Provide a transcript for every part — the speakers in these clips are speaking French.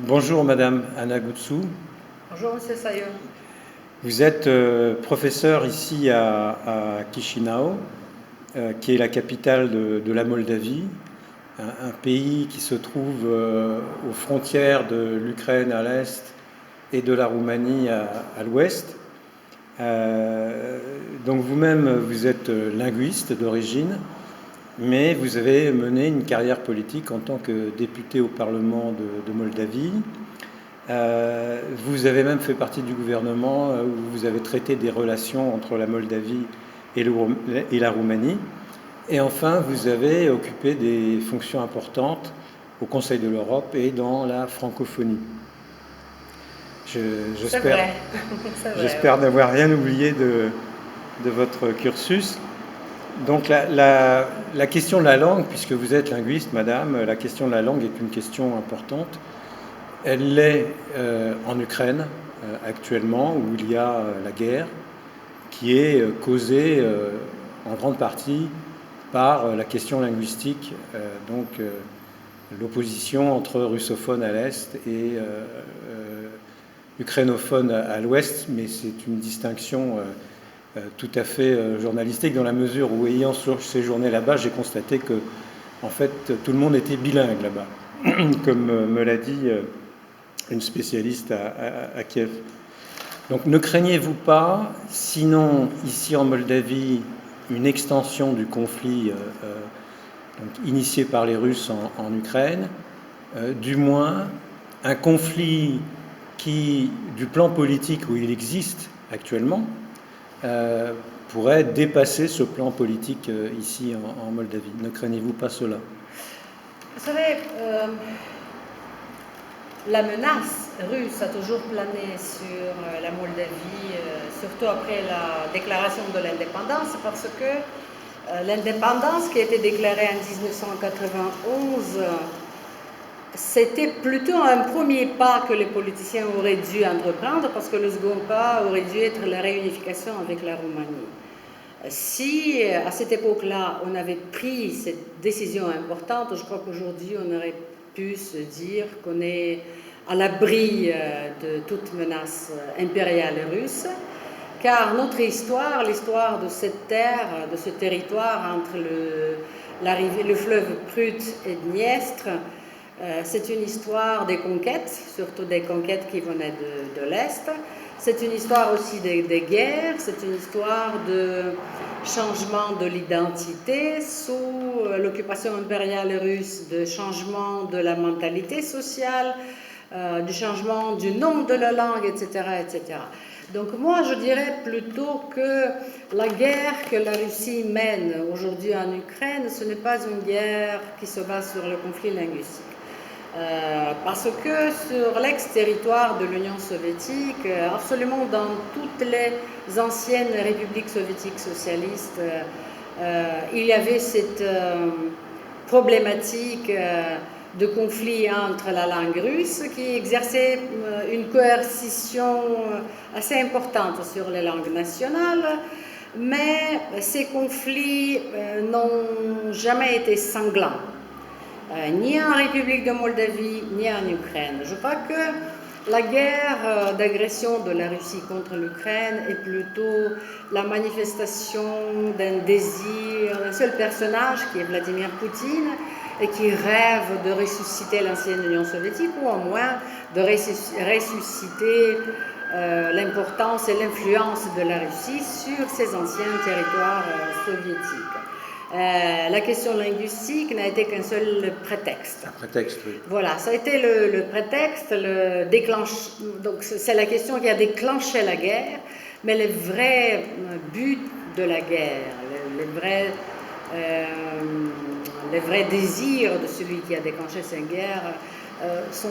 Bonjour Madame Anna Goutsou. Bonjour Monsieur Sayo. Vous êtes professeur ici à Chisinau, qui est la capitale de la Moldavie, un pays qui se trouve aux frontières de l'Ukraine à l'est et de la Roumanie à l'ouest. Donc vous-même, vous êtes linguiste d'origine, mais vous avez mené une carrière politique en tant que député au Parlement de Moldavie. Vous avez même fait partie du gouvernement où vous avez traité des relations entre la Moldavie et la Roumanie. Et enfin, vous avez occupé des fonctions importantes au Conseil de l'Europe et dans la francophonie. J'espère n'avoir rien oublié de votre cursus. Donc la question de la langue, puisque vous êtes linguiste, madame, la question de la langue est une question importante. Elle l'est en Ukraine actuellement, où il y a la guerre, qui est causée en grande partie par la question linguistique, donc l'opposition entre russophones à l'est et ukrainophones à l'ouest, mais c'est une distinction tout à fait journalistique, dans la mesure où, ayant séjourné là-bas, j'ai constaté que, en fait, tout le monde était bilingue là-bas, comme me l'a dit une spécialiste à Kiev. Donc ne craignez-vous pas, sinon ici en Moldavie, une extension du conflit donc, initié par les Russes en Ukraine, du moins un conflit qui, du plan politique où il existe actuellement, pourrait dépasser ce plan politique ici en Moldavie. Ne craignez-vous pas cela? Vous savez, la menace russe a toujours plané sur la Moldavie, surtout après la déclaration de l'indépendance, parce que l'indépendance qui a été déclarée en 1991, c'était plutôt un premier pas que les politiciens auraient dû entreprendre, parce que le second pas aurait dû être la réunification avec la Roumanie. Si à cette époque-là on avait pris cette décision importante, je crois qu'aujourd'hui on aurait pu se dire qu'on est à l'abri de toute menace impériale russe, car notre histoire, l'histoire de cette terre, de ce territoire entre le fleuve Prut et Dniestre, c'est une histoire des conquêtes, surtout des conquêtes qui venaient de l'Est. C'est une histoire aussi des guerres, c'est une histoire de changement de l'identité sous l'occupation impériale russe, de changement de la mentalité sociale, du changement du nom de la langue, etc., etc. Donc moi, je dirais plutôt que la guerre que la Russie mène aujourd'hui en Ukraine, ce n'est pas une guerre qui se base sur le conflit linguistique. Parce que sur l'ex-territoire de l'Union soviétique, absolument dans toutes les anciennes républiques soviétiques socialistes, il y avait cette problématique de conflit entre la langue russe qui exerçait une coercition assez importante sur les langues nationales, mais ces conflits n'ont jamais été sanglants. Ni en République de Moldavie, ni en Ukraine. Je crois que la guerre d'agression de la Russie contre l'Ukraine est plutôt la manifestation d'un désir d'un seul personnage, qui est Vladimir Poutine, et qui rêve de ressusciter l'ancienne Union soviétique, ou au moins de ressusciter l'importance et l'influence de la Russie sur ses anciens territoires soviétiques. La question linguistique n'a été qu'un seul prétexte. Un prétexte, oui. Voilà, ça a été le prétexte, donc c'est la question qui a déclenché la guerre, mais le vrai but de la guerre, les vrais désirs de celui qui a déclenché cette guerre sont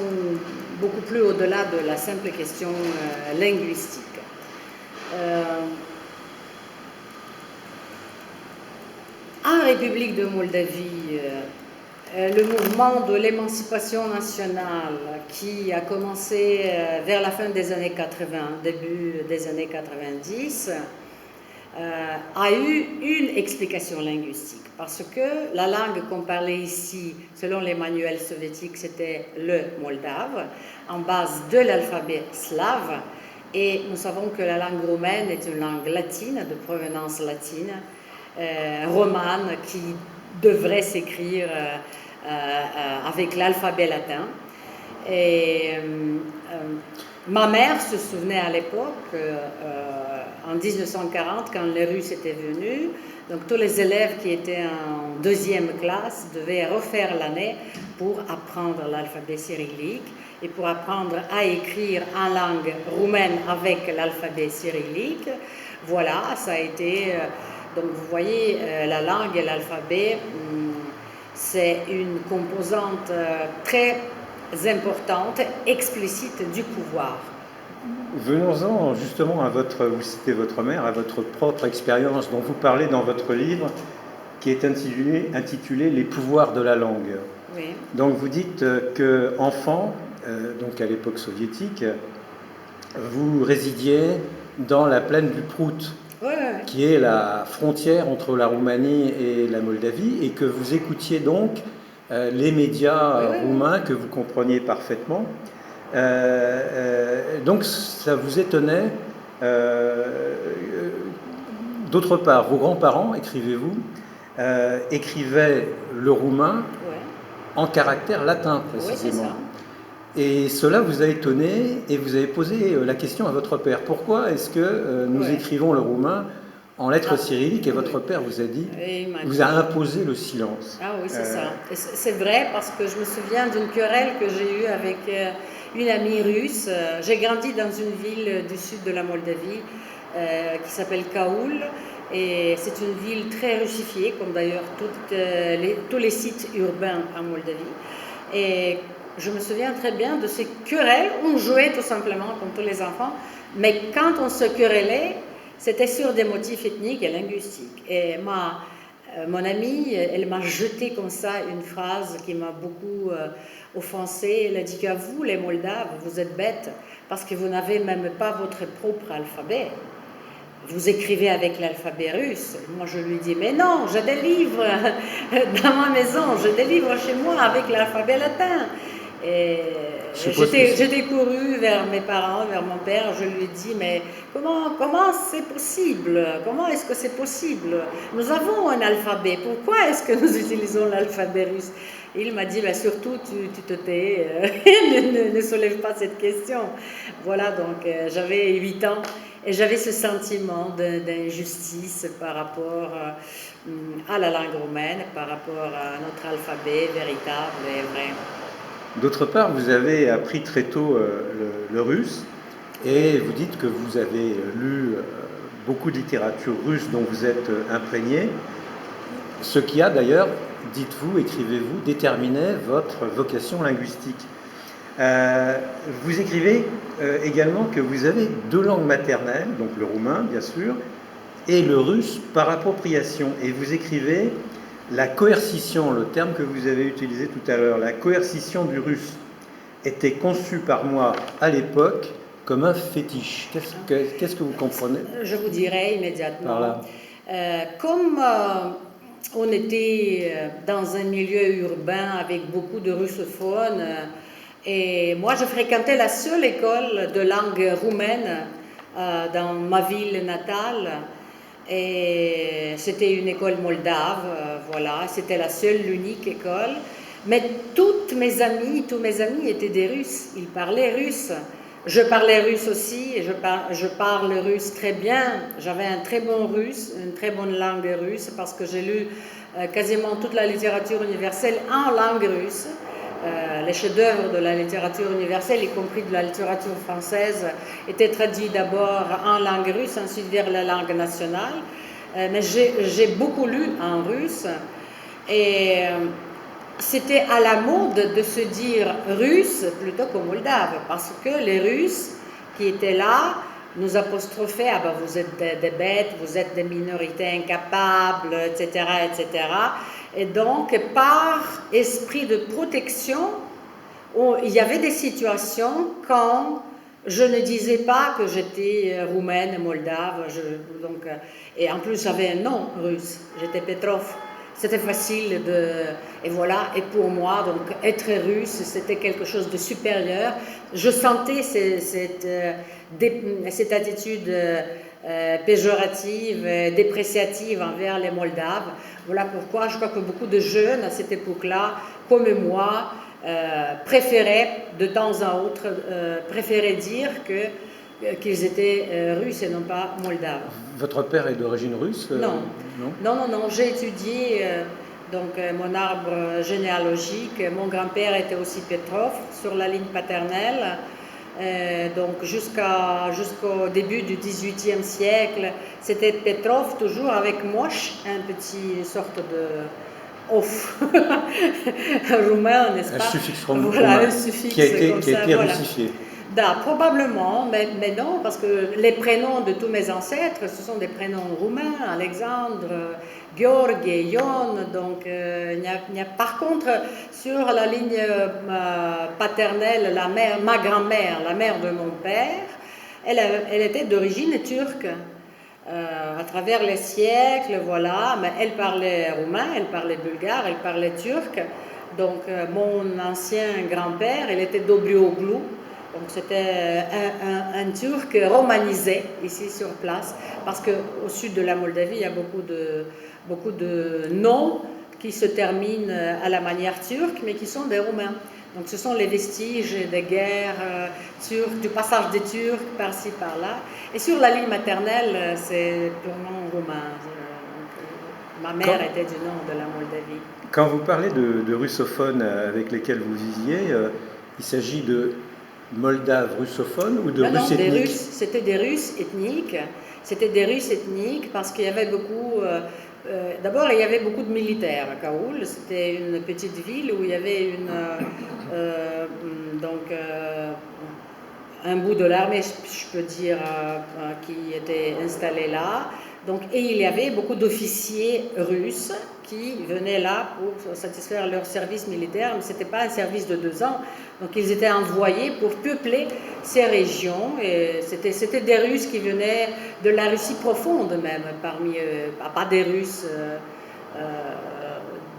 beaucoup plus au-delà de la simple question linguistique. En République de Moldavie, le mouvement de l'émancipation nationale qui a commencé vers la fin des années 80, début des années 90, a eu une explication linguistique. parce que la langue qu'on parlait ici, selon les manuels soviétiques, c'était le moldave, en base de l'alphabet slave, et nous savons que la langue roumaine est une langue latine, de provenance latine, romane, qui devrait s'écrire avec l'alphabet latin. Et ma mère se souvenait à l'époque, en 1940, quand les Russes étaient venus, donc tous les élèves qui étaient en deuxième classe devaient refaire l'année pour apprendre l'alphabet cyrillique et pour apprendre à écrire en langue roumaine avec l'alphabet cyrillique. Voilà, ça a été... donc vous voyez, la langue et l'alphabet, c'est une composante très importante, explicite du pouvoir. Venons-en justement à vous citez votre mère, à votre propre expérience dont vous parlez dans votre livre, qui est intitulé Les pouvoirs de la langue. Oui. Donc vous dites qu'enfant, donc à l'époque soviétique, vous résidiez dans la plaine du Prout, qui est la frontière entre la Roumanie et la Moldavie, et que vous écoutiez donc les médias roumains que vous compreniez parfaitement. Donc ça vous étonnait. D'autre part, vos grands-parents, écrivez-vous, écrivaient le roumain en caractère latin précisément. Oui, c'est ça. Et cela vous a étonné et vous avez posé la question à votre père. Pourquoi est-ce que nous écrivons le roumain en lettres cyrilliques et votre père vous a dit, vous a imposé le silence? Ah oui, c'est ça. C'est vrai parce que je me souviens d'une querelle que j'ai eue avec une amie russe. J'ai grandi dans une ville du sud de la Moldavie qui s'appelle Kaoul. Et c'est une ville très russifiée, comme d'ailleurs tous les sites urbains en Moldavie. Et je me souviens très bien de ces querelles. On jouait tout simplement comme tous les enfants, mais quand on se querellait, c'était sur des motifs ethniques et linguistiques. Et mon amie, elle m'a jeté comme ça une phrase qui m'a beaucoup offensée. Elle a dit qu'à vous, les Moldaves, vous êtes bêtes parce que vous n'avez même pas votre propre alphabet. Vous écrivez avec l'alphabet russe. Moi, je lui dis, mais non, j'ai des livres dans ma maison, j'ai des livres chez moi avec l'alphabet latin. Et j'étais courue vers mes parents, vers mon père, je lui ai dit, mais comment c'est possible? Comment est-ce que c'est possible? Nous avons un alphabet, pourquoi est-ce que nous utilisons l'alphabet russe? Il m'a dit, bah, surtout, tu te tais, ne soulève pas cette question. Voilà, donc j'avais 8 ans et j'avais ce sentiment d'injustice par rapport à la langue roumaine, par rapport à notre alphabet véritable et vrai. D'autre part, vous avez appris très tôt le russe et vous dites que vous avez lu beaucoup de littérature russe dont vous êtes imprégné, ce qui a d'ailleurs, dites-vous, écrivez-vous, déterminé votre vocation linguistique. Vous écrivez également que vous avez 2 langues maternelles, donc le roumain bien sûr, et le russe par appropriation. Et vous écrivez la coercition, le terme que vous avez utilisé tout à l'heure, la coercition du russe était conçue par moi à l'époque comme un fétiche. Qu'est-ce que vous comprenez? Je vous dirai immédiatement. Comme on était dans un milieu urbain avec beaucoup de russophones, et moi je fréquentais la seule école de langue roumaine dans ma ville natale. Et c'était une école moldave, voilà, c'était la seule, l'unique école. Mais tous mes amis étaient des Russes, ils parlaient russe. Je parlais russe aussi, et je parle russe très bien. J'avais un très bon russe, une très bonne langue russe, parce que j'ai lu quasiment toute la littérature universelle en langue russe. Les chefs-d'œuvre de la littérature universelle, y compris de la littérature française, étaient traduits d'abord en langue russe, ensuite vers la langue nationale. Mais j'ai beaucoup lu en russe et c'était à la mode de se dire russe plutôt que moldave, parce que les Russes qui étaient là nous apostrophaient, ah ben vous êtes des bêtes, vous êtes des minorités incapables, etc., etc. Et donc, par esprit de protection, il y avait des situations quand je ne disais pas que j'étais roumaine, moldave, et en plus j'avais un nom russe, j'étais Petrov. C'était facile et voilà, et pour moi, donc être russe, c'était quelque chose de supérieur. Je sentais cette attitude péjorative, dépréciative envers les Moldaves. Voilà pourquoi je crois que beaucoup de jeunes à cette époque-là, comme moi, préféraient de temps à autre, préféraient dire qu'ils étaient russes et non pas moldaves. Votre père est d'origine russe? Non. Non, non, non, non. J'ai étudié mon arbre généalogique. Mon grand-père était aussi Petrov sur la ligne paternelle. Donc jusqu'au début du XVIIIe siècle, c'était Petrov toujours avec Moș, un petit sorte de off roumain, n'est-ce pas? Un suffixe roumain, voilà, un suffixe qui a été voilà. russifié. Probablement, mais non, parce que les prénoms de tous mes ancêtres, ce sont des prénoms roumains, Alexandre, Gheorghe, Ion, donc par contre, sur la ligne paternelle, ma grand-mère, la mère de mon père, elle était d'origine turque. À travers les siècles, voilà, mais elle parlait roumain, elle parlait bulgare, elle parlait turc. Donc mon ancien grand-père, il était d'Obrioglu. Donc c'était un Turc romanisé ici sur place, parce qu'au sud de la Moldavie, il y a beaucoup de noms qui se terminent à la manière turque, mais qui sont des Roumains. Donc ce sont les vestiges des guerres turques, du passage des Turcs par-ci, par-là. Et sur la ligne maternelle, c'est purement roumain. Ma mère était du nord de la Moldavie. Quand vous parlez de russophones avec lesquels vous viviez, il s'agit de Moldaves russophones ou de Russes ethniques? C'était des Russes ethniques. C'était des Russes ethniques parce qu'il y avait beaucoup... D'abord, il y avait beaucoup de militaires à Kaoul. C'était une petite ville où il y avait un bout de l'armée, je peux dire, qui était installé là. Donc, et il y avait beaucoup d'officiers russes qui venaient là pour satisfaire leur service militaire, mais ce n'était pas un service de 2 ans. Donc ils étaient envoyés pour peupler ces régions. Et c'était des Russes qui venaient de la Russie profonde même, parmi eux, pas des Russes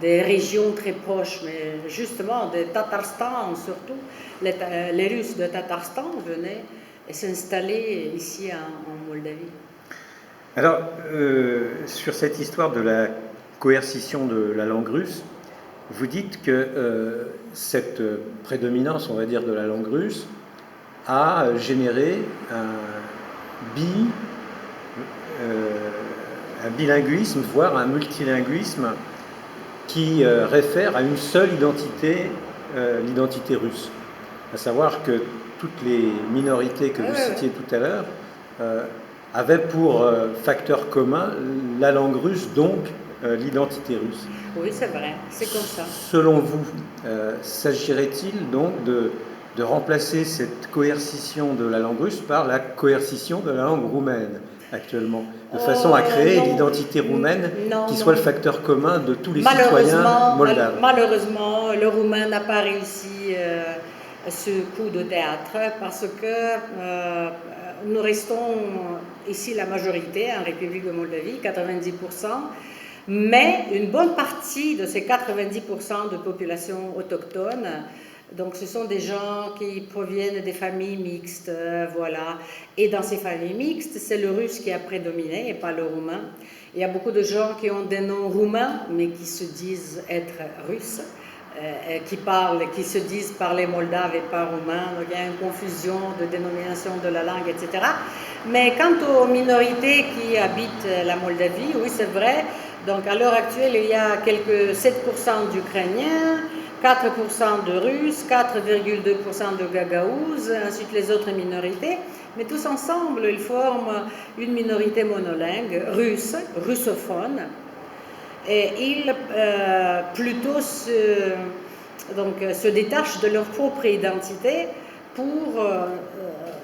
des régions très proches, mais justement de Tatarstan surtout. Les Russes de Tatarstan venaient et s'installer ici en Moldavie. Alors, sur cette histoire de la coercition de la langue russe, vous dites que cette prédominance, on va dire, de la langue russe a généré un bilinguisme, voire un multilinguisme qui réfère à une seule identité, l'identité russe. À savoir que toutes les minorités que vous citiez tout à l'heure avaient pour facteur commun la langue russe, donc l'identité russe. Oui, c'est vrai, c'est comme ça. Selon vous, s'agirait-il donc de remplacer cette coercition de la langue russe par la coercition de la langue roumaine actuellement, de façon à créer l'identité roumaine qui soit le facteur commun de tous les citoyens moldaves? Malheureusement, le roumain n'a pas réussi ce coup de théâtre parce que nous restons ici la majorité en République de Moldavie, 90%, mais une bonne partie de ces 90% de population autochtone, donc ce sont des gens qui proviennent des familles mixtes, voilà. Et dans ces familles mixtes, c'est le russe qui a prédominé et pas le roumain. Il y a beaucoup de gens qui ont des noms roumains, mais qui se disent être russes. Qui se disent parler moldave et pas roumain, donc il y a une confusion de dénomination de la langue, etc. Mais quant aux minorités qui habitent la Moldavie, oui c'est vrai, donc à l'heure actuelle il y a quelques 7% d'Ukrainiens, 4% de Russes, 4,2% de Gagaouzes, ensuite les autres minorités, mais tous ensemble ils forment une minorité monolingue, russe, russophone. Et ils plutôt se détachent de leur propre identité pour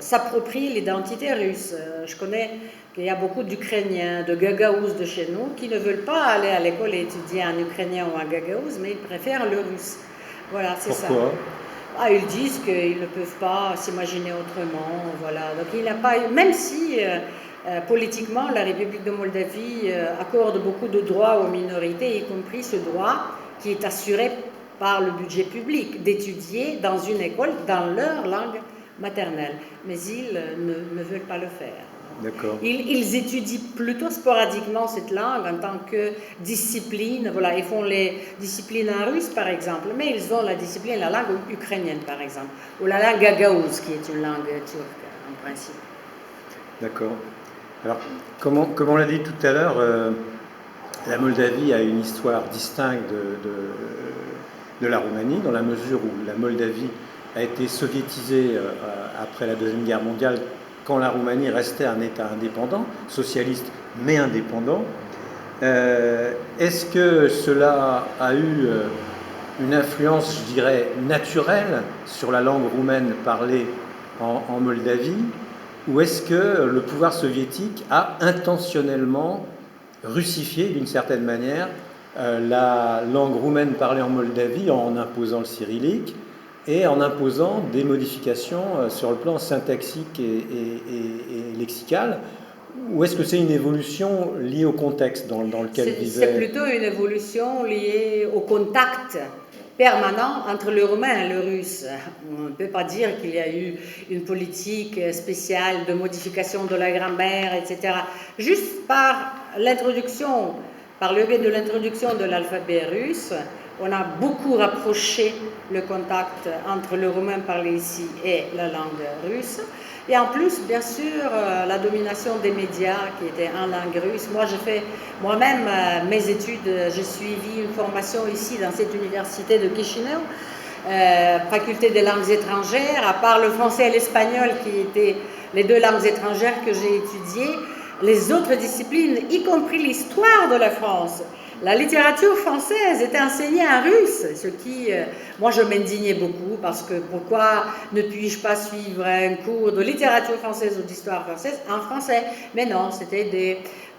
s'approprier l'identité russe. Je connais qu'il y a beaucoup d'Ukrainiens, de Gagaouzes de chez nous, qui ne veulent pas aller à l'école et étudier en ukrainien ou en gagaouze, mais ils préfèrent le russe. Voilà, c'est ça. Pourquoi ? Ils disent qu'ils ne peuvent pas s'imaginer autrement. Voilà. Donc il n'a pas, même si Politiquement, la République de Moldavie accorde beaucoup de droits aux minorités, y compris ce droit qui est assuré par le budget public d'étudier dans une école dans leur langue maternelle. Mais ils ne veulent pas le faire. D'accord. Ils étudient plutôt sporadiquement cette langue en tant que discipline. Voilà, ils font les disciplines en russe, par exemple, mais ils ont la discipline, la langue ukrainienne, par exemple, ou la langue gagaouze, qui est une langue turque, en principe. D'accord. Alors, comme on l'a dit tout à l'heure, la Moldavie a une histoire distincte de la Roumanie, dans la mesure où la Moldavie a été soviétisée après la Deuxième Guerre mondiale, quand la Roumanie restait un État indépendant, socialiste mais indépendant. Est-ce que cela a eu une influence, je dirais, naturelle sur la langue roumaine parlée en Moldavie, ou est-ce que le pouvoir soviétique a intentionnellement russifié, d'une certaine manière, la langue roumaine parlée en Moldavie en imposant le cyrillique et en imposant des modifications sur le plan syntaxique et lexical? Ou est-ce que c'est une évolution liée au contexte dans lequel vivait... C'est plutôt une évolution liée au contact permanent entre le roumain et le russe. On ne peut pas dire qu'il y a eu une politique spéciale de modification de la grammaire, etc. Juste par l'introduction, par le biais de l'introduction de l'alphabet russe, on a beaucoup rapproché le contact entre le roumain parlé ici et la langue russe. Et en plus, bien sûr, la domination des médias qui étaient en langue russe. Moi, j'ai fait moi-même mes études, j'ai suivi une formation ici dans cette université de Chisinau, faculté des langues étrangères, à part le français et l'espagnol qui étaient les deux langues étrangères que j'ai étudiées, les autres disciplines, y compris l'histoire de la France. La littérature française était enseignée en russe, ce qui, moi je m'indignais beaucoup parce que pourquoi ne puis-je pas suivre un cours de littérature française ou d'histoire française en français? Mais non, c'était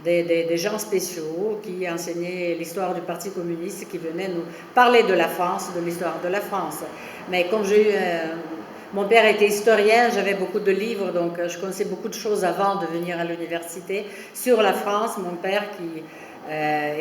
des gens spéciaux qui enseignaient l'histoire du Parti communiste, qui venaient nous parler de la France, de l'histoire de la France. Mais comme j'ai eu... mon père était historien, j'avais beaucoup de livres, donc je connaissais beaucoup de choses avant de venir à l'université sur la France. Mon père qui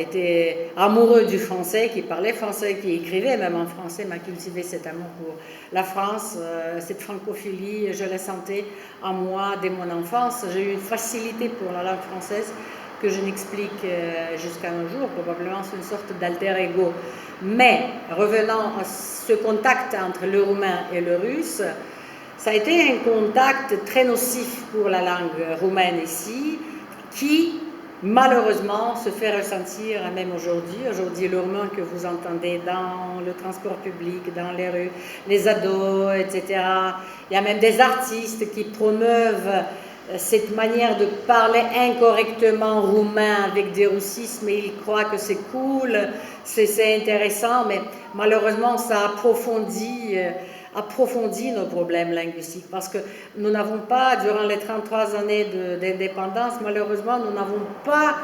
était amoureux du français, qui parlait français, qui écrivait même en français, m'a cultivé cet amour pour la France, cette francophilie, je la sentais en moi dès mon enfance. J'ai eu une facilité pour la langue française que je n'explique jusqu'à nos jours, probablement c'est une sorte d'alter ego. Mais revenant à ce contact entre le roumain et le russe, ça a été un contact très nocif pour la langue roumaine ici, qui malheureusement se fait ressentir même aujourd'hui. Aujourd'hui, le roumain que vous entendez dans le transport public, dans les rues, les ados, etc. Il y a même des artistes qui promeuvent cette manière de parler incorrectement roumain avec des russismes et ils croient que c'est cool, c'est intéressant, mais malheureusement ça approfondit nos problèmes linguistiques parce que nous n'avons pas, durant les 33 années d'indépendance, malheureusement nous n'avons pas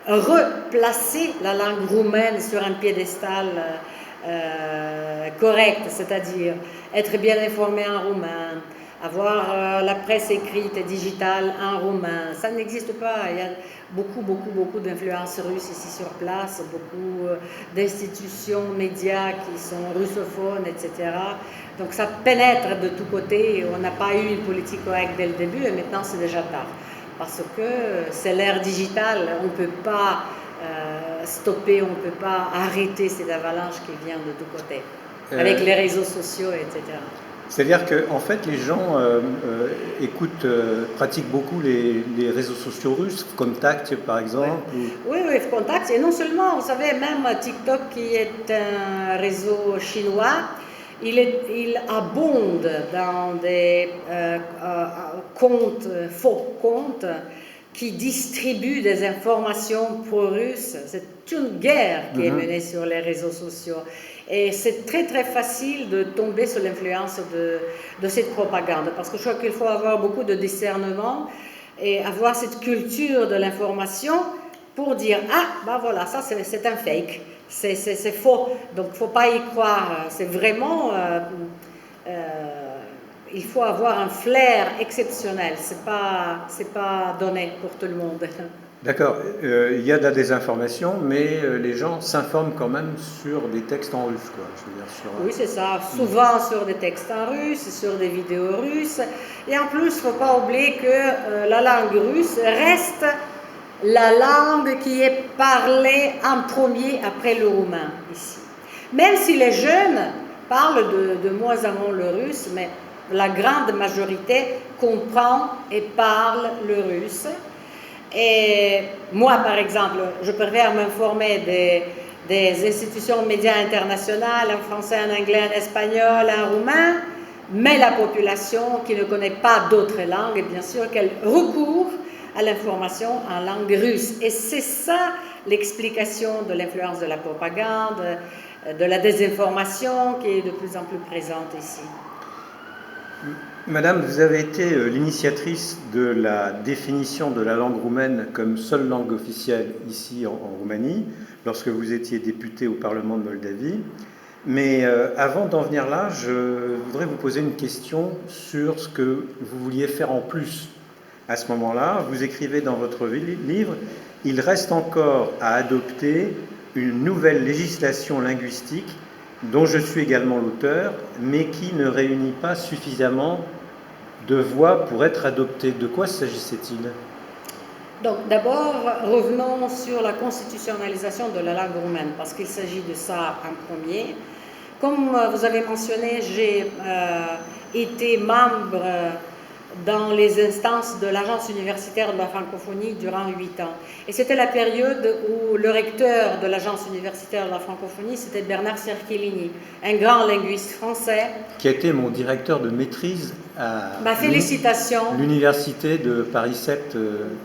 replacé la langue roumaine sur un piédestal correct, c'est-à-dire être bien informé en roumain, avoir la presse écrite et digitale en roumain. Ça n'existe pas. Il y a beaucoup d'influences russes ici sur place, beaucoup d'institutions, médias qui sont russophones, etc. Donc ça pénètre de tous côtés. On n'a pas eu une politique correcte dès le début et maintenant c'est déjà tard. Parce que c'est l'ère digitale, on ne peut pas stopper, on ne peut pas arrêter cette avalanche qui vient de tous côtés, avec les réseaux sociaux, etc. C'est-à-dire qu'en fait, les gens écoutent, pratiquent beaucoup les réseaux sociaux russes, Contact par exemple. Oui, Contact. Et non seulement, vous savez, même TikTok qui est un réseau chinois, il abonde dans des comptes, faux comptes, qui distribuent des informations pro-russes. C'est une guerre qui est menée sur les réseaux sociaux. Et c'est très facile de tomber sous l'influence de cette propagande, parce que je crois qu'il faut avoir beaucoup de discernement et avoir cette culture de l'information pour dire « Ah, ben voilà, ça c'est un fake, c'est faux, donc il ne faut pas y croire, c'est vraiment il faut avoir un flair exceptionnel. C'est pas donné pour tout le monde. D'accord. Il y a de la désinformation, mais les gens s'informent quand même sur des textes en russe, quoi. Je veux dire, Oui, c'est ça. Souvent sur des textes en russe, sur des vidéos russes. Et en plus, il ne faut pas oublier que la langue russe reste la langue qui est parlée en premier après le roumain ici. Même si les jeunes parlent de moins en moins le russe, mais la grande majorité comprend et parle le russe. Et moi, par exemple, je préfère m'informer des institutions médias internationales en français, en anglais, en espagnol, en roumain, mais la population qui ne connaît pas d'autres langues, bien sûr qu'elle recourt à l'information en langue russe. Et c'est ça l'explication de l'influence de la propagande, de la désinformation qui est de plus en plus présente ici. Madame, vous avez été l'initiatrice de la définition de la langue roumaine comme seule langue officielle ici en Roumanie, lorsque vous étiez députée au Parlement de Moldavie. Mais avant d'en venir là, je voudrais vous poser une question sur ce que vous vouliez faire en plus. À ce moment-là, vous écrivez dans votre livre « Il reste encore à adopter une nouvelle législation linguistique dont je suis également l'auteur, mais qui ne réunit pas suffisamment de voix pour être adoptée. » De quoi s'agissait-il? Donc d'abord, revenons sur la constitutionnalisation de la langue roumaine, parce qu'il s'agit de ça en premier. Comme vous avez mentionné, j'ai été membre dans les instances de l'Agence universitaire de la francophonie durant 8 ans. Et c'était la période où le recteur de l'Agence universitaire de la francophonie, c'était Bernard Cerchellini, un grand linguiste français. Qui a été mon directeur de maîtrise à l'université de Paris 7.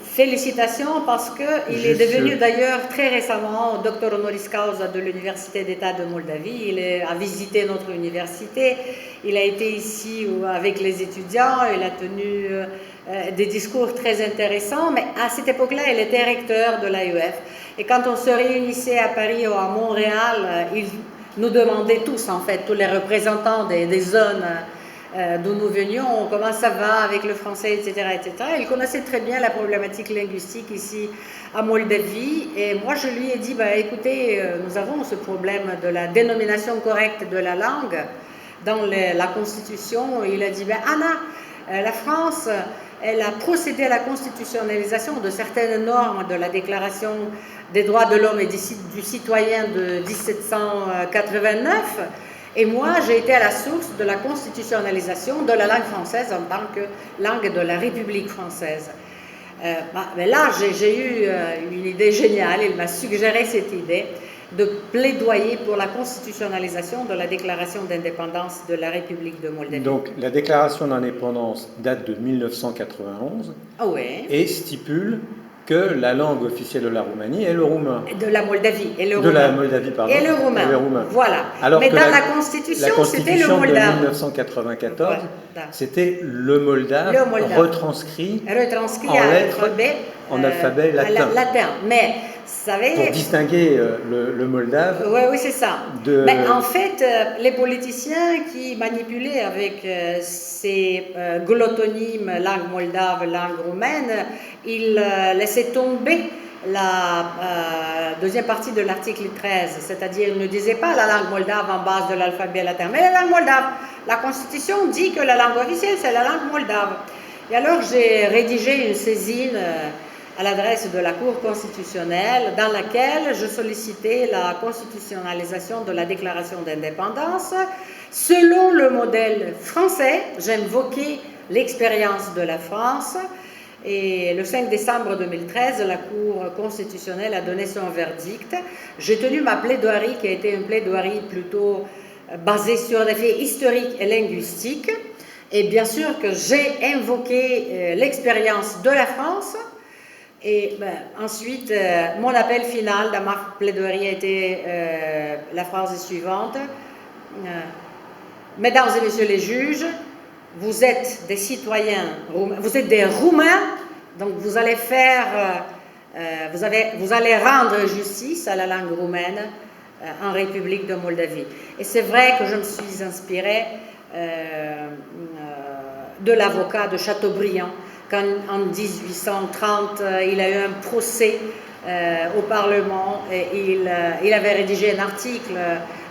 Félicitations, parce qu'il est devenu d'ailleurs très récemment docteur honoris causa de l'Université d'État de Moldavie. Il a visité notre université, il a été ici avec les étudiants, il a tenu des discours très intéressants, mais à cette époque-là, il était recteur de l'AEF. Et quand on se réunissait à Paris ou à Montréal, il nous demandait tous, en fait, tous les représentants des zones d'où nous venions, comment ça va avec le français, etc., etc. Il connaissait très bien la problématique linguistique ici à Moldavie, et moi je lui ai dit, écoutez, nous avons ce problème de la dénomination correcte de la langue dans la Constitution. Il a dit, Anna, la France, elle a procédé à la constitutionnalisation de certaines normes de la Déclaration des droits de l'homme et du citoyen de 1789, et moi, j'ai été à la source de la constitutionnalisation de la langue française en tant que langue de la République française. Mais là, j'ai eu une idée géniale. Il m'a suggéré cette idée de plaidoyer pour la constitutionnalisation de la déclaration d'indépendance de la République de Moldavie. Donc, la déclaration d'indépendance date de 1991 et stipule que la langue officielle de la Roumanie est le roumain. De la Moldavie. Et le de la Moldavie, pardon. Et le roumain. Voilà. Alors mais que dans la Constitution, c'était le moldave. De 1994, c'était le moldave retranscrit en lettres, en alphabet latin. Mais, vous savez... Pour distinguer le moldave... Oui, c'est ça. Mais en fait, les politiciens qui manipulaient avec ces glottonymes, langue moldave, langue roumaine, ils laissaient tomber la deuxième partie de l'article 13, c'est-à-dire ils ne disaient pas la langue moldave en base de l'alphabet latin, mais la langue moldave. La Constitution dit que la langue officielle, c'est la langue moldave. Et alors j'ai rédigé une saisine à l'adresse de la Cour constitutionnelle dans laquelle je sollicitais la constitutionnalisation de la déclaration d'indépendance selon le modèle français. J'invoquais l'expérience de la France. Et le 5 décembre 2013, la Cour constitutionnelle a donné son verdict. J'ai tenu ma plaidoirie, qui a été une plaidoirie plutôt basée sur des faits historiques et linguistiques. Et bien sûr que j'ai invoqué l'expérience de la France. Et ensuite, mon appel final dans ma plaidoirie a été la phrase suivante. Mesdames et messieurs les juges, vous êtes des citoyens, vous êtes des Roumains, donc vous allez vous allez rendre justice à la langue roumaine en République de Moldavie. Et c'est vrai que je me suis inspirée de l'avocat de Chateaubriand, quand en 1830, il a eu un procès au Parlement et il avait rédigé un article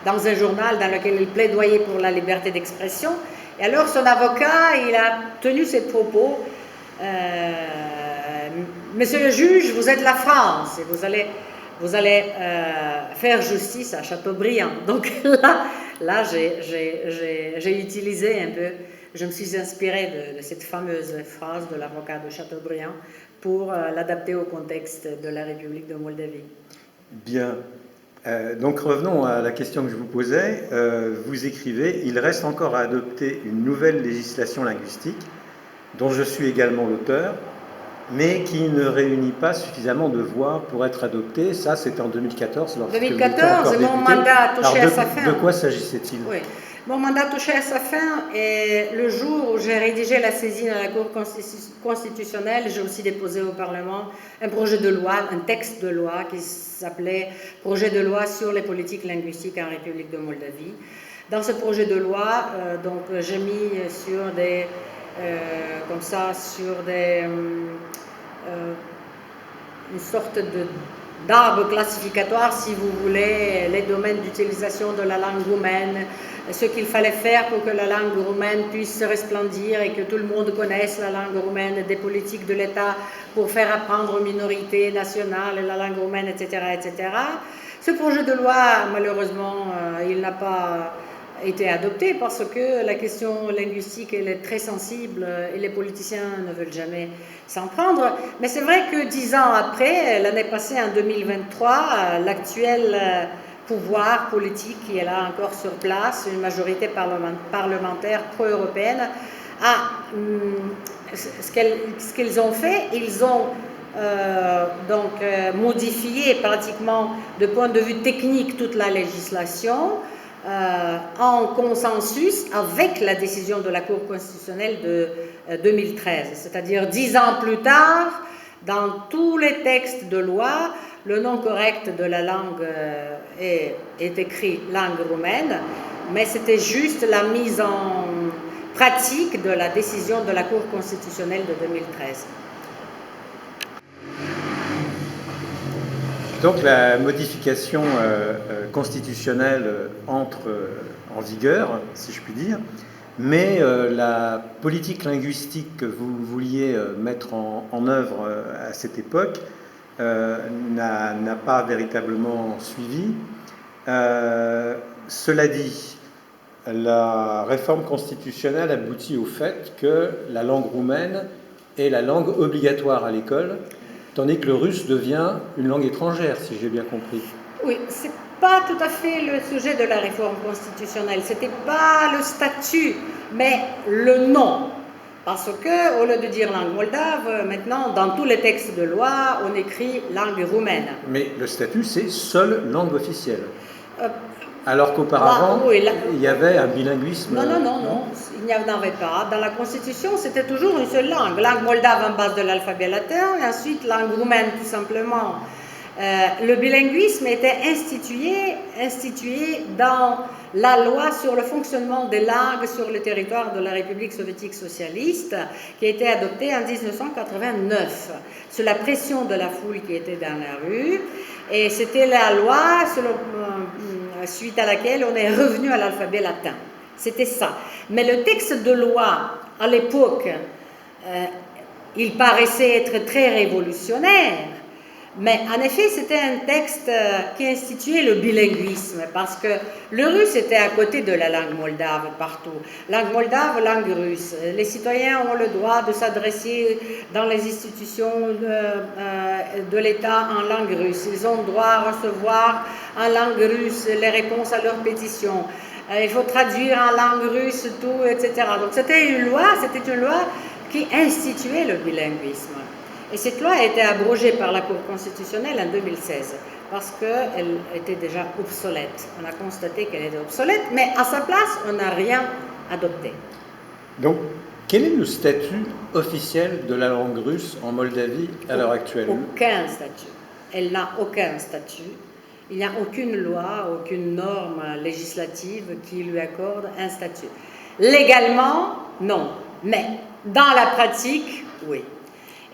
dans un journal dans lequel il plaidoyait pour la liberté d'expression. Et alors son avocat, il a tenu ses propos. Monsieur le juge, vous êtes la France et vous allez faire justice à Chateaubriand. Donc là j'ai utilisé un peu, je me suis inspirée de cette fameuse phrase de l'avocat de Chateaubriand pour l'adapter au contexte de la République de Moldavie. Bien. Donc revenons à la question que je vous posais. Vous écrivez « Il reste encore à adopter une nouvelle législation linguistique, dont je suis également l'auteur, mais qui ne réunit pas suffisamment de voix pour être adoptée. » Ça, c'était en 2014. 2014, mon mandat a touché à sa fin. De quoi s'agissait-il? Oui. Mon mandat touchait à sa fin et le jour où j'ai rédigé la saisine à la Cour constitutionnelle, j'ai aussi déposé au Parlement un projet de loi, un texte de loi qui s'appelait « Projet de loi sur les politiques linguistiques en République de Moldavie ». Dans ce projet de loi, donc, j'ai mis sur des... comme ça, sur des... une sorte d'arbre classificatoire, si vous voulez, les domaines d'utilisation de la langue roumaine, ce qu'il fallait faire pour que la langue roumaine puisse se resplendir et que tout le monde connaisse la langue roumaine, des politiques de l'État pour faire apprendre aux minorités nationales la langue roumaine, etc., etc. Ce projet de loi, malheureusement, il n'a pas été adopté parce que la question linguistique elle est très sensible et les politiciens ne veulent jamais s'en prendre. Mais c'est vrai que 10 ans après, l'année passée, en 2023, l'actuel pouvoir politique qui est là encore sur place, une majorité parlementaire pro-européenne, ce qu'ils ont fait, ils ont modifié pratiquement de point de vue technique toute la législation en consensus avec la décision de la Cour constitutionnelle de 2013. C'est-à-dire 10 ans plus tard, dans tous les textes de loi, le nom correct de la langue est écrit langue roumaine, mais c'était juste la mise en pratique de la décision de la Cour constitutionnelle de 2013. Donc la modification constitutionnelle entre en vigueur, si je puis dire, mais la politique linguistique que vous vouliez mettre en œuvre à cette époque n'a pas véritablement suivi. Cela dit, la réforme constitutionnelle aboutit au fait que la langue roumaine est la langue obligatoire à l'école, tandis que le russe devient une langue étrangère, si j'ai bien compris. Oui, c'est pas tout à fait le sujet de la réforme constitutionnelle. C'était pas le statut, mais le nom. Parce que, au lieu de dire langue moldave, maintenant, dans tous les textes de loi, on écrit langue roumaine. Mais le statut, c'est seule langue officielle. Alors qu'auparavant, il y avait un bilinguisme. Non, il n'y en avait pas. Dans la Constitution, c'était toujours une seule langue. Langue moldave en base de l'alphabet latin, et ensuite langue roumaine, tout simplement. Le bilinguisme était institué dans la loi sur le fonctionnement des langues sur le territoire de la République soviétique socialiste, qui a été adoptée en 1989, sous la pression de la foule qui était dans la rue. Et c'était la loi suite à laquelle on est revenu à l'alphabet latin. C'était ça. Mais le texte de loi, à l'époque, il paraissait être très révolutionnaire. Mais en effet, c'était un texte qui instituait le bilinguisme, parce que le russe était à côté de la langue moldave partout. Langue moldave, langue russe. Les citoyens ont le droit de s'adresser dans les institutions de l'État en langue russe. Ils ont le droit à recevoir en langue russe les réponses à leurs pétitions. Il faut traduire en langue russe tout, etc. Donc c'était une loi qui instituait le bilinguisme. Et cette loi a été abrogée par la Cour constitutionnelle en 2016 parce qu'elle était déjà obsolète. On a constaté qu'elle était obsolète, mais à sa place, on n'a rien adopté. Donc, quel est le statut officiel de la langue russe en Moldavie à l'heure actuelle? Aucun statut. Elle n'a aucun statut. Il n'y a aucune loi, aucune norme législative qui lui accorde un statut. Légalement, non. Mais dans la pratique, oui.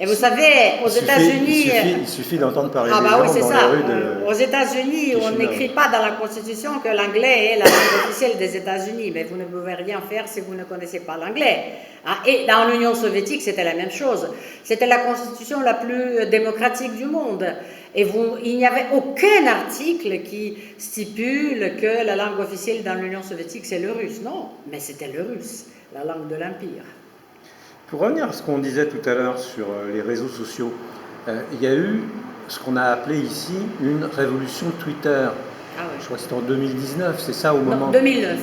Et vous savez, aux États-Unis... Il suffit d'entendre parler des oui, gens c'est dans ça. les rues aux États-Unis, on n'écrit pas dans la Constitution que l'anglais est la langue officielle des États-Unis, mais vous ne pouvez rien faire si vous ne connaissez pas l'anglais. Et dans l'Union soviétique, c'était la même chose. C'était la Constitution la plus démocratique du monde. Et il n'y avait aucun article qui stipule que la langue officielle dans l'Union soviétique, c'est le russe. Non, mais c'était le russe, la langue de l'Empire. Pour revenir à ce qu'on disait tout à l'heure sur les réseaux sociaux, il y a eu ce qu'on a appelé ici une révolution Twitter. Ah oui. Je crois que c'était en 2019, c'est ça au moment... Non, 2009.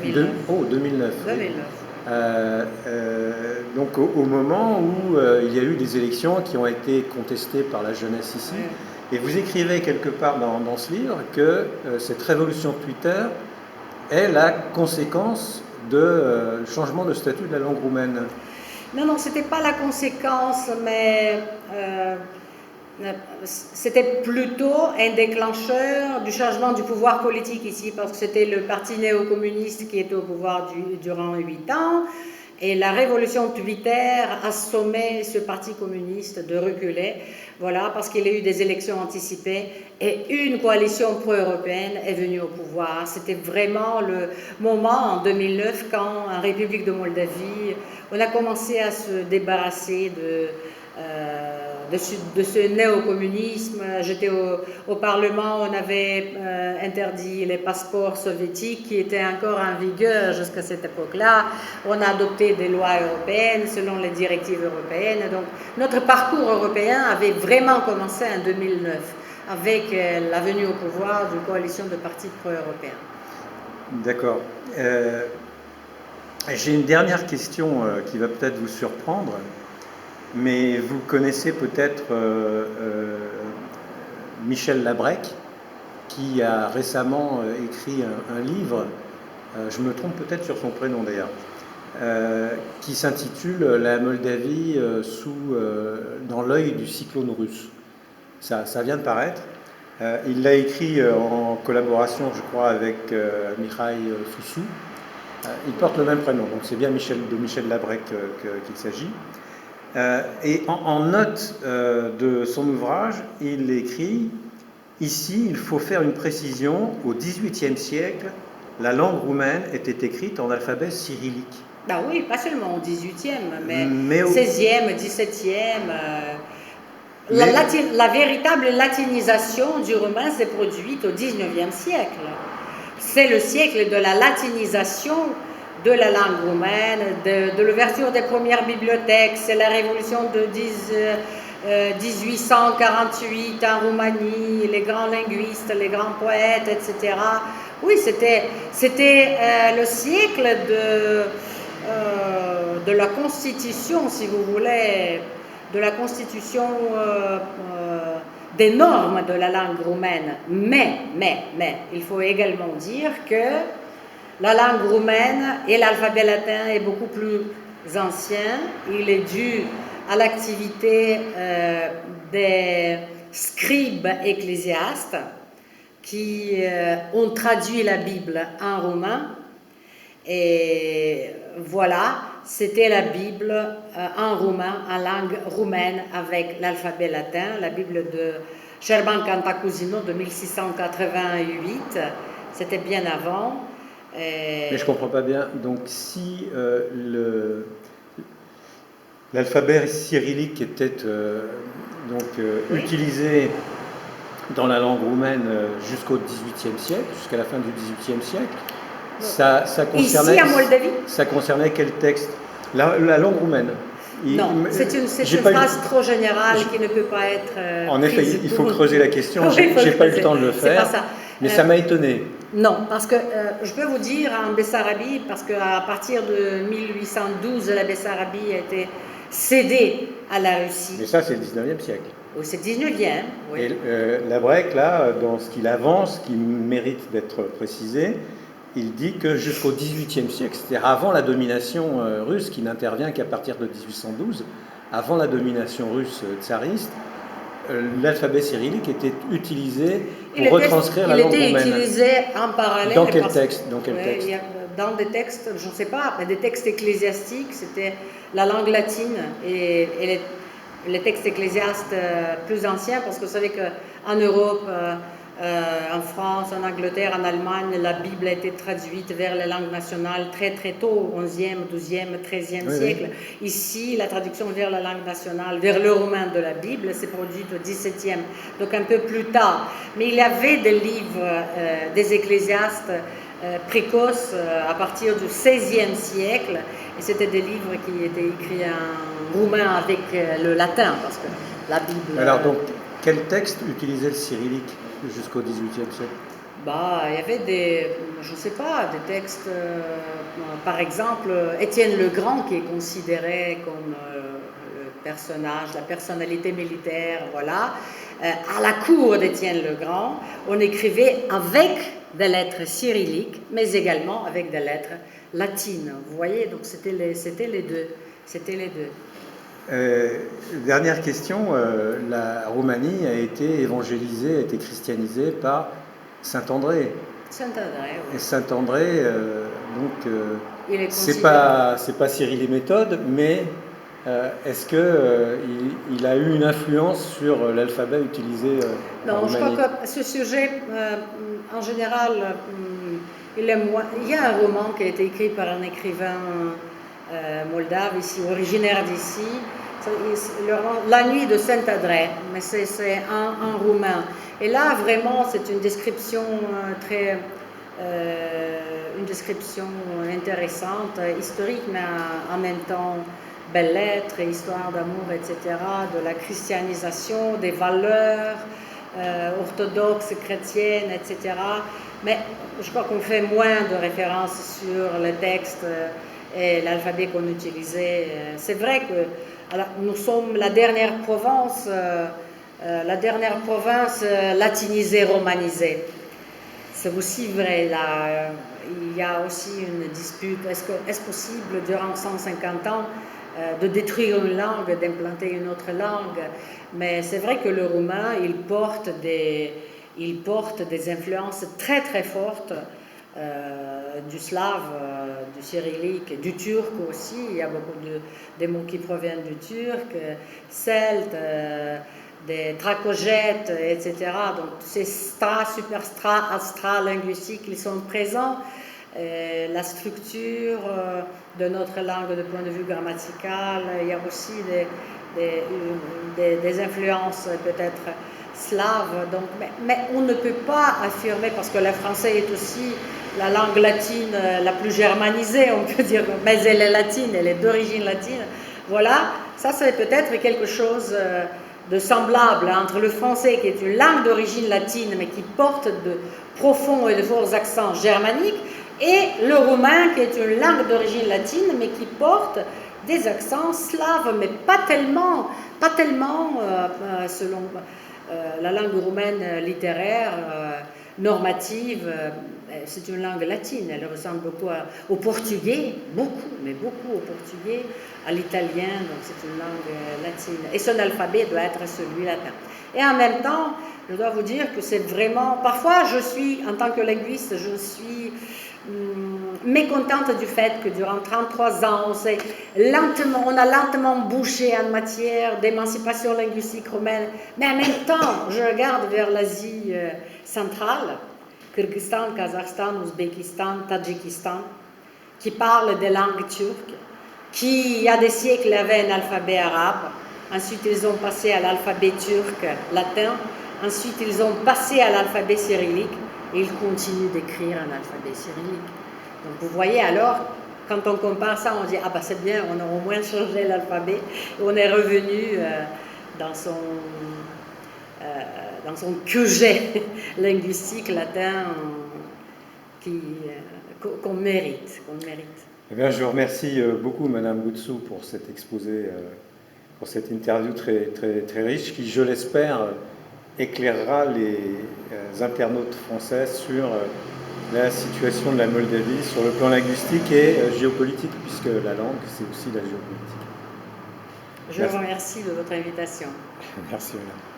2009. 2009. Donc au moment où il y a eu des élections qui ont été contestées par la jeunesse ici, et vous écrivez quelque part dans ce livre que cette révolution Twitter est la conséquence de changement de statut de la langue roumaine. Non, ce n'était pas la conséquence, mais c'était plutôt un déclencheur du changement du pouvoir politique ici, parce que c'était le parti néo-communiste qui était au pouvoir durant 8 ans, et la révolution Twitter a sommé ce parti communiste de reculer, voilà, parce qu'il y a eu des élections anticipées, et une coalition pro-européenne est venue au pouvoir. C'était vraiment le moment en 2009 quand, en République de Moldavie, on a commencé à se débarrasser de ce néo-communisme. J'étais au Parlement, on avait interdit les passeports soviétiques qui étaient encore en vigueur jusqu'à cette époque-là. On a adopté des lois européennes selon les directives européennes. Donc notre parcours européen avait vraiment commencé en 2009 avec la venue au pouvoir d'une coalition de partis pro-européens. D'accord. J'ai une dernière question qui va peut-être vous surprendre, mais vous connaissez peut-être Michel Labrec, qui a récemment écrit un livre, je me trompe peut-être sur son prénom d'ailleurs, qui s'intitule « La Moldavie dans l'œil du cyclone russe ». Ça vient de paraître. Il l'a écrit en collaboration, je crois, avec Mihai Fusu. Il porte le même prénom, donc c'est bien de Michel Labrec qu'il s'agit. Et en note de son ouvrage, il écrit « Ici, il faut faire une précision. Au XVIIIe siècle, la langue roumaine était écrite en alphabet cyrillique. » Ben oui, pas seulement au XVIIIe, mais au XVIe, XVIIe. La véritable latinisation du roumain s'est produite au XIXe siècle. C'est le siècle de la latinisation de la langue roumaine, de l'ouverture des premières bibliothèques. C'est la révolution de 1848 en Roumanie, les grands linguistes, les grands poètes, etc. Oui, c'était le siècle de la constitution, si vous voulez, de la constitution des normes de la langue roumaine. Mais, il faut également dire que la langue roumaine et l'alphabet latin est beaucoup plus ancien. Il est dû à l'activité des scribes ecclésiastes qui ont traduit la Bible en roumain. Et voilà, c'était la Bible en roumain, en langue roumaine avec l'alphabet latin, la Bible de Șerban Cantacuzino de 1688. C'était bien avant. Mais je ne comprends pas bien. Donc, si l'alphabet cyrillique était utilisé dans la langue roumaine jusqu'au XVIIIe siècle, jusqu'à la fin du XVIIIe siècle, ça concernait, ici, en Moldavie, ça concernait quel texte? La langue roumaine. Non, c'est une phrase trop générale qui ne peut pas être en effet, il faut creuser la question. Je n'ai pas eu le temps de le faire, mais ça m'a étonné. Non, parce que je peux vous dire en Bessarabie, parce qu'à partir de 1812, la Bessarabie a été cédée à la Russie. Mais ça, c'est le 19e siècle. Oui, c'est le 19e, oui. Et Labrec, là, dans ce qu'il avance, qui mérite d'être précisé, il dit que jusqu'au XVIIIe siècle, c'est-à-dire avant la domination russe, qui n'intervient qu'à partir de 1812, avant la domination russe tsariste, l'alphabet cyrillique était utilisé pour retranscrire la langue roumaine. Il était utilisé en parallèle. Dans quel texte? Dans des textes, je ne sais pas, mais des textes ecclésiastiques, c'était la langue latine et les textes ecclésiastes plus anciens, parce que vous savez qu'en Europe, en France, en Angleterre, en Allemagne, la Bible a été traduite vers les langues nationales très très tôt, au XIe, XIIe, XIIIe siècle. Oui. Ici, la traduction vers la langue nationale, vers le roumain de la Bible, s'est produite au XVIIe, donc un peu plus tard. Mais il y avait des livres des ecclésiastes précoces à partir du XVIe siècle, et c'était des livres qui étaient écrits en roumain avec le latin, parce que la Bible... Alors donc, quel texte utilisait le cyrillique jusqu'au XVIIIe siècle? Il y avait je ne sais pas, des textes, par exemple, Étienne le Grand, qui est considéré comme le personnage, la personnalité militaire, voilà. À la cour d'Étienne le Grand, on écrivait avec des lettres cyrilliques, mais également avec des lettres latines. Vous voyez, donc c'était les deux. Dernière question, la Roumanie a été évangélisée, a été christianisée par Saint-André. Saint-André, oui. Et Saint-André, c'est pas Cyril et Méthode, mais est-ce qu'il a eu une influence sur l'alphabet utilisé en Roumanie? Non, je crois que ce sujet, en général, il y a un roman qui a été écrit par un écrivain moldave, ici, originaire d'ici, La nuit de Saint-André, mais c'est en roumain. Et là, vraiment, c'est une description une description intéressante, historique, mais en même temps belles lettres, histoire d'amour, etc., de la christianisation, des valeurs orthodoxes, chrétiennes, etc. Mais je crois qu'on fait moins de références sur le texte et l'alphabet qu'on utilisait. C'est vrai que nous sommes la dernière province latinisée, romanisée. C'est aussi vrai, là, il y a aussi une dispute. Est-ce possible, durant 150 ans, de détruire une langue, d'implanter une autre langue? Mais c'est vrai que le roumain, il porte des influences très très fortes du slave, du cyrillique, du turc aussi. Il y a beaucoup de mots qui proviennent du turc, celte, des dracogètes, etc. Donc ces superstrats, astrats linguistiques, ils sont présents. La structure de notre langue de point de vue grammatical, il y a aussi des influences peut-être slaves. Donc, mais on ne peut pas affirmer, parce que le français est aussi la langue latine la plus germanisée, on peut dire, mais elle est latine, elle est d'origine latine. Voilà, ça c'est peut-être quelque chose de semblable entre le français, qui est une langue d'origine latine, mais qui porte de profonds et de forts accents germaniques, et le roumain, qui est une langue d'origine latine, mais qui porte des accents slaves, mais pas tellement selon la langue roumaine littéraire, normative. C'est une langue latine, elle ressemble beaucoup au portugais, beaucoup au portugais, à l'italien, donc c'est une langue latine. Et son alphabet doit être celui latin. Et en même temps, je dois vous dire que c'est vraiment... Parfois, en tant que linguiste, je suis mécontente du fait que durant 33 ans, on a lentement bouché en matière d'émancipation linguistique roumaine, mais en même temps, je regarde vers l'Asie centrale, Kyrgyzstan, Kazakhstan, Ouzbékistan, Tadjikistan, qui parlent des langues turques, qui, il y a des siècles, avaient un alphabet arabe. Ensuite, ils ont passé à l'alphabet turc latin. Ensuite, ils ont passé à l'alphabet cyrillique. Et ils continuent d'écrire un alphabet cyrillique. Donc, vous voyez, alors, quand on compare ça, on dit « Ah, ben c'est bien, on a au moins changé l'alphabet. » Et on est revenu dans son QG linguistique latin qu'on mérite. Eh bien, je vous remercie beaucoup, Madame Boutsou, pour cet exposé, pour cette interview très, très, très riche, qui, je l'espère, éclairera les internautes français sur la situation de la Moldavie sur le plan linguistique et géopolitique, puisque la langue, c'est aussi la géopolitique. Je vous remercie de votre invitation. Merci, Madame.